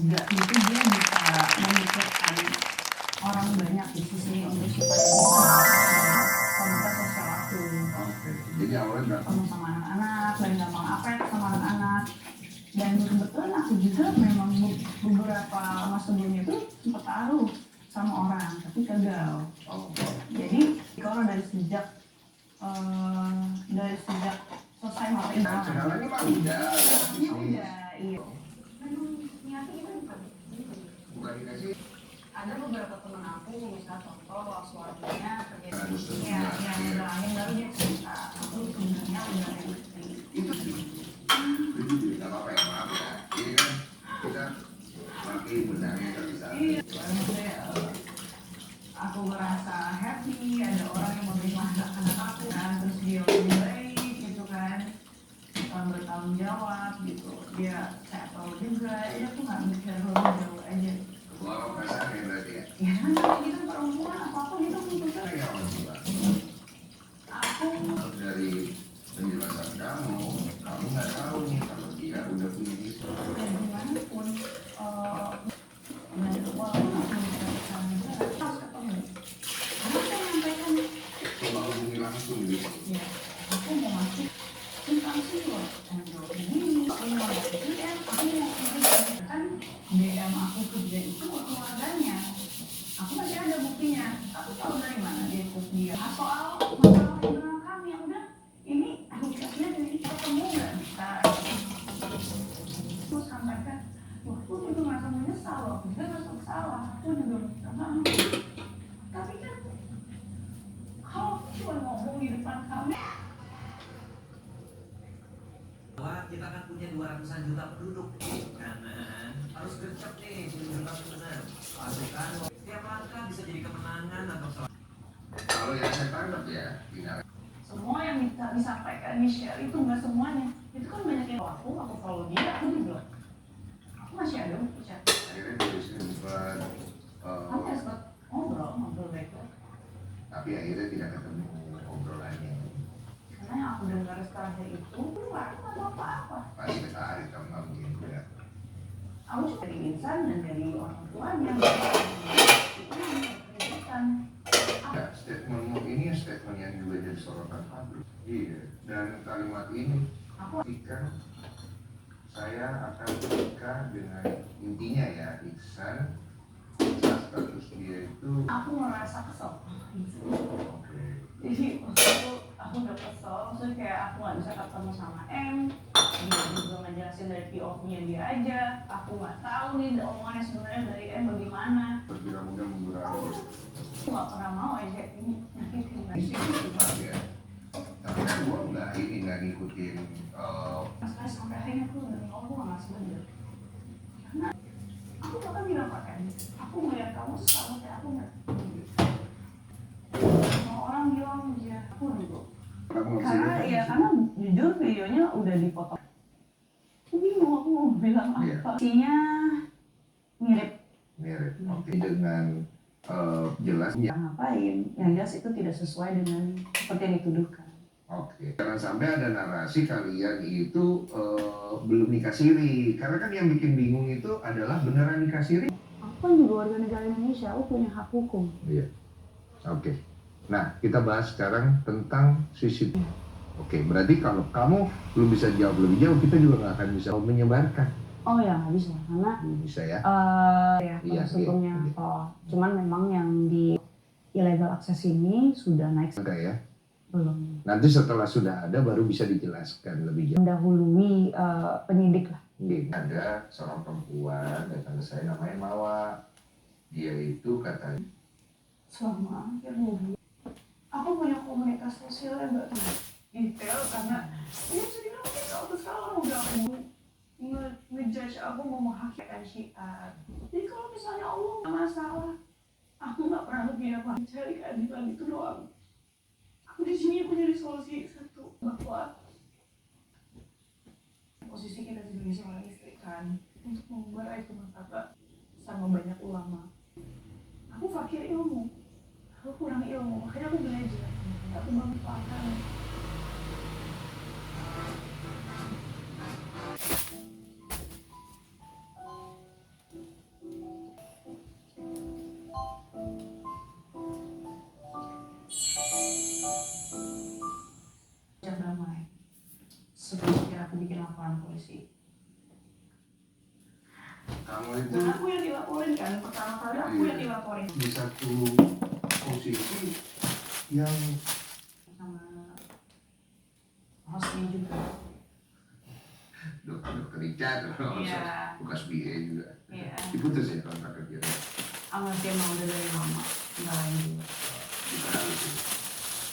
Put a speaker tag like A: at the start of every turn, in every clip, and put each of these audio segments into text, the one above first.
A: Juga itu dia bisa memikirkan orang banyak di sini untuk supaya bisa komunitas sosial aku.
B: Oke, jadi awalnya berapa?
A: Ketemu sama anak-anak dan gampang apek sama anak-anak. Dan kebetulan aku juga memang beberapa masa sebelumnya tuh sempat taruh sama orang tapi gagal. Jadi kalau dari sejak selesai materi
B: sekarang mah udah
A: iya. Memang niatnya kita
B: bukan dikasih.
A: ada beberapa teman aku misalnya contoh suaminya kerja
B: Harus
A: di ya yang udah angin baru dia cerita aku sebenarnya udah industri
B: Itu nggak apa-apa ya, maaf ya. Ini kan kita pakai benarnya nggak bisa.
A: iya maksudnya aku merasa happy ada orang yang menerima anak aku kan terus dia lebih baik gitu kan bertanggung jawab gitu dia settle juga ya aku nggak mikir lebih jauh aja.
B: Wow, kasarnya berarti ya.
A: Ya kan kita perempuan apa-apa kita butuh
B: Ya, Mbak.
A: aku
B: Dari penjelasan kamu nggak tahu nih kalau dia udah punya itu.
A: ya gimana pun walaupun aku menjelaskan juga harus ketemu karena saya menyampaikan
B: Coba hubungi langsung gitu.
A: ya aku mau ngasih tentang siwot ini aku mau ngasih DM aku mau menjelaskan DM aku ke dia itu keluarganya aku masih ada buktinya aku tahu dari mana dia ikut dia soal masalah hubungan kami yang udah ini akhirnya dari ketemu nggak bisa terus sampaikan wah aku juga merasa menyesal loh aku juga merasa bersalah aku juga minta maaf tapi kan kalau cuma ngomong di depan kami
C: bahwa kita kan punya 200-an juta penduduk karena harus gercep nih menunjukkan benar pasukan setiap langkah bisa jadi kemenangan atau salah.
B: Kalau yang saya tangkap ya,
A: semua yang minta disampaikan Michelle itu nggak semuanya itu kan banyak yang aku follow dia aku juga aku masih ada bukti chat
B: akhirnya tulisnya bukan
A: aku ya sempat ngobrol baik-baik
B: tapi akhirnya tidak ketemu obrolannya.
A: karena yang aku dengar setelah itu keluar aku nggak tahu apa-apa
B: Pasti tertarik kamu nggak mungkin ya.
A: aku cuma dari insan dan dari orang tuanya itu yang pendidikan
B: Ya, statementmu ini statement yang juga jadi sorotan publik. Iya, dan kalimat ini ketika saya akan menikah dengan intinya ya Iksan status dia itu
A: aku merasa kesel
B: oke.
A: jadi aku udah kesel maksudnya kayak aku nggak bisa ketemu sama M dia juga ngejelasin dari POV-nya dia aja aku nggak tahu nih omongannya sebenarnya dari M bagaimana
B: Berkira mudah mengurangi
A: aku nggak pernah mau aja ini nyakitin
B: di sini cuma ya tapi kan gua nggak ngikutin
A: sekali sampai akhirnya aku udah ngomong nggak sebenarnya karena aku bahkan bilang pakai aku melihat kamu sama kayak aku nggak semua orang bilang dia aku dulu karena jujur videonya udah dipotong aku bingung aku mau bilang apa isinya mirip
B: oke dengan jelasnya
A: ngapain yang jelas itu tidak sesuai dengan seperti yang dituduhkan.
B: Oke, jangan sampai ada narasi kalian itu belum nikah siri. Karena kan yang bikin bingung itu adalah beneran nikah siri.
A: Aku kan juga warga negara Indonesia, aku punya hak hukum.
B: Iya. Oke. Nah, kita bahas sekarang tentang CCTV. Oke, berarti kalau kamu belum bisa jawab lebih jauh, kita juga nggak akan bisa menyebarkan.
A: Oh ya, nggak bisa, karena
B: bisa ya?
A: Iya, sebelumnya. Iya. Oh, cuman memang yang di illegal access ini sudah naik.
B: Enggak ya?
A: Belum.
B: Nanti setelah sudah ada baru bisa dijelaskan lebih jauh.
A: Mendahului penyidik lah.
B: Ada seorang perempuan datang ke saya namanya Mawa. Dia itu katanya
A: selama akhirnya aku punya komunitas sosial yang nggak detail karena ini bisa dibilang kita sekarang udah ngejudge aku mau menghakikan syiar. Jadi kalau misalnya Allah nggak masalah, aku nggak pernah lebih apa cari keadilan itu doang. Aku di sini aku jadi solusi satu bahwa posisi kita di Indonesia mengistrikan untuk mengubah itu maka sama banyak ulama. Aku fakir ilmu, aku kurang ilmu, makanya aku belajar, aku manfaatkan. laporan polisi.
B: Kamu itu
A: Dan aku yang dilaporin kan, pertama kali aku yang dilaporin
B: di satu posisi yang
A: sama hostnya juga.
B: dokter Richard,
A: Iya.
B: bekas BA juga.
A: Iya.
B: Diputus ya kontrak kerja.
A: Amat dia mau dari lama, nggak lanjut.
B: Harus.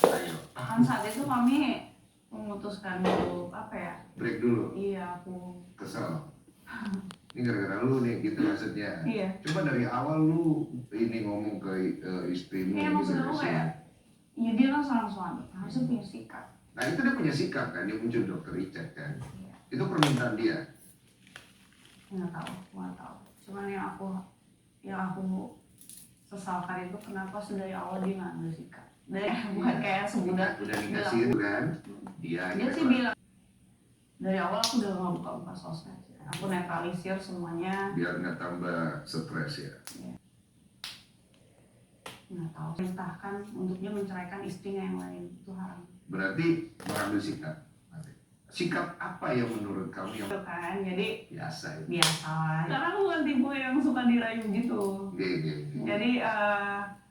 B: Ayo,
A: Kan saat itu kami memutuskan untuk apa ya?
B: break dulu.
A: Iya, aku.
B: Kesel. Ini gara-gara lu nih gitu maksudnya.
A: Iya.
B: Coba dari awal lu ini ngomong ke istrimu
A: Iya, maksud aku
B: sih.
A: kayak, ya dia kan seorang suami, harusnya punya sikap.
B: Nah itu dia punya sikap kan, dia muncul dokter Richard kan.
A: Iya.
B: Itu permintaan dia.
A: Nggak tahu. Cuman yang aku sesalkan itu kenapa dari awal dia nggak ambil sikap. Bukan kayak semudah.
B: Udah dikasih itu kan. Dia
A: Sih bilang dari awal aku udah nggak buka sosmed. Aku netralisir semuanya.
B: biar nggak tambah stres ya.
A: Nggak tahu. Perintahkan untuk dia menceraikan istrinya yang lain, itu haram.
B: Berarti mengambil sikap. Sikap apa yang menurut kamu yang
A: Itu kan, jadi
B: biasa ya?
A: biasa. Karena aku bukan tipe yang suka dirayu gitu.
B: Gini.
A: Jadi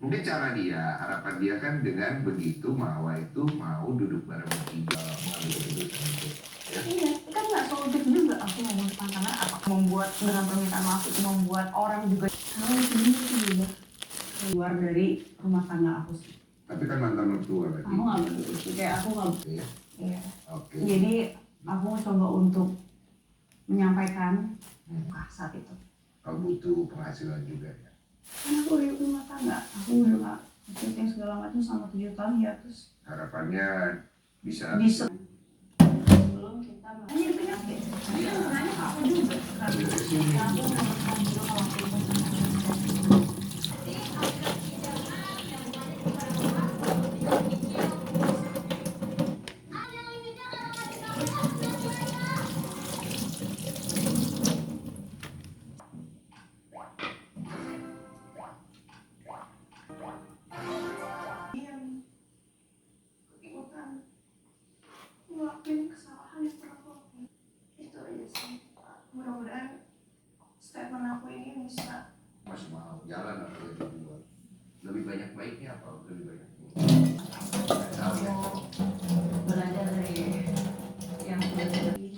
B: Mungkin cara dia, harapan dia kan dengan begitu Mawa itu mau duduk bareng bertiga mengambil keputusan itu. Ya.
A: iya, kan nggak solutif juga aku ngomong depan karena apa membuat dengan permintaan maaf itu membuat orang juga tahu itu juga keluar dari rumah tangga aku sih.
B: Tapi kan mantan mertua lagi.
A: Aku nggak begitu, kayak aku nggak.
B: Iya.
A: Iya.
B: Oke.
A: Jadi aku coba untuk menyampaikan saat itu.
B: Kau butuh penghasilan juga ya.
A: Karena aku udah rumah tangga, aku udah nggak syuting segala macam sama 7 tahun ya terus
B: Harapannya bisa.
A: belum kita hanya penyakit. Iya. Nanya aku juga.
B: Dari sini.
A: Ngelakuin kesalahan yang pernah aku lakuin. Itu aja sih. Mudah-mudahan statement aku ini bisa
B: Masih mau jalan atau yang dibuat. Lebih banyak baiknya apa lebih banyak buruk? Tahu ya.
A: belajar dari yang sudah terjadi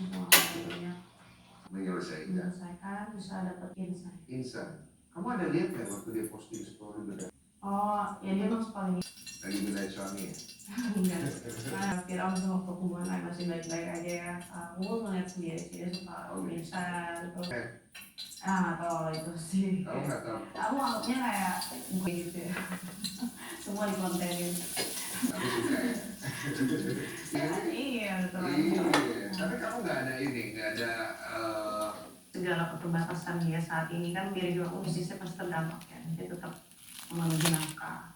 A: menyelesaikan bisa dapat insight.
B: Insan. Kamu ada lihat nggak waktu dia posting story beda?
A: Oh, ya dia masuk paling
B: Lagi belain suami ya?
A: enggak. Nah, Firaun sama hubungan masih baik-baik aja ya. Aku ngeliat sendiri sih dia suka tulisan gitu. Kalau itu sih.
B: Kamu nggak tahu.
A: Aku anggapnya kayak gue gitu ya. Semua dikontenin.
B: Tapi suka ya.
A: Iya, betul.
B: Iya. Tapi kamu nggak ada ini, nggak ada.
A: Segala keterbatasan dia saat ini kan dia juga bisnisnya pasti terdampak ya. Dia tetap memenuhi nafkah,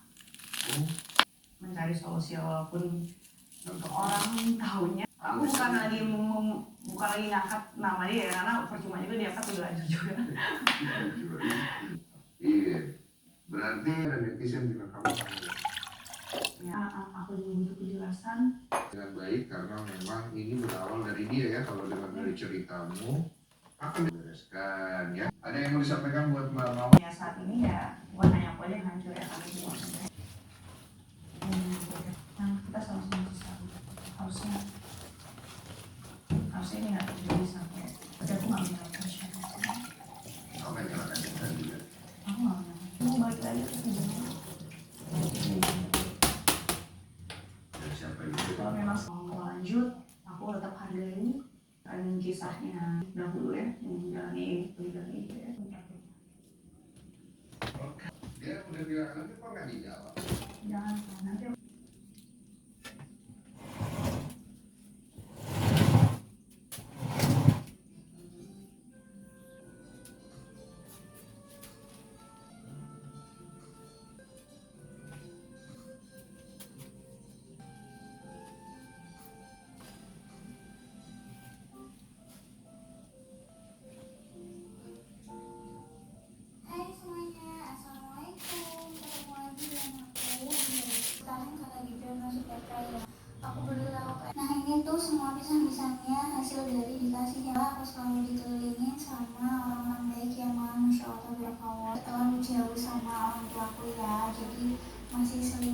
A: mencari solusi walaupun untuk orang tahunya. Aku bukan lagi ngangkat nama dia ya, karena percuma juga dia angkat udah ada juga.
B: Iya. Berarti ada netizen bilang kamu panggil
A: Ya, aku juga butuh kejelasan.
B: dengan baik karena memang ini berawal dari dia ya. Kalau dengar dari ceritamu akan dibereskan ya. Ada yang mau disampaikan buat Mbak Mawar?
A: Ya saat ini ya bukan hanya aku aja yang hancur ya, kami semua. Kita sama-sama susah. Harusnya ini nggak terjadi sampai. Tapi aku nggak menyalahkan siapa.
B: Kamu yang nyalakan kita juga.
A: Aku nggak menyalahkan. Mau balik lagi ke sini.
B: Dan siapa itu?
A: Kalau memang mau lanjut, aku tetap hargai dan kisahnya dahulu ya, menjalani poligami itu ya.
B: Dia udah bilang nanti kok nggak dijawab?
A: Jangan nanti
D: Hai semuanya, Assalamualaikum. Ketemu lagi dengan aku sekarang kakak Gibran masuk PK ya. Aku berdoa. Nah ini tuh semua pisang-pisangnya hasil hasil dari dikasihnya. Aku selalu dikelilingin sama orang-orang baik yang masya Allah berkawan. Terlalu jauh sama orang tuaku ya, jadi masih sering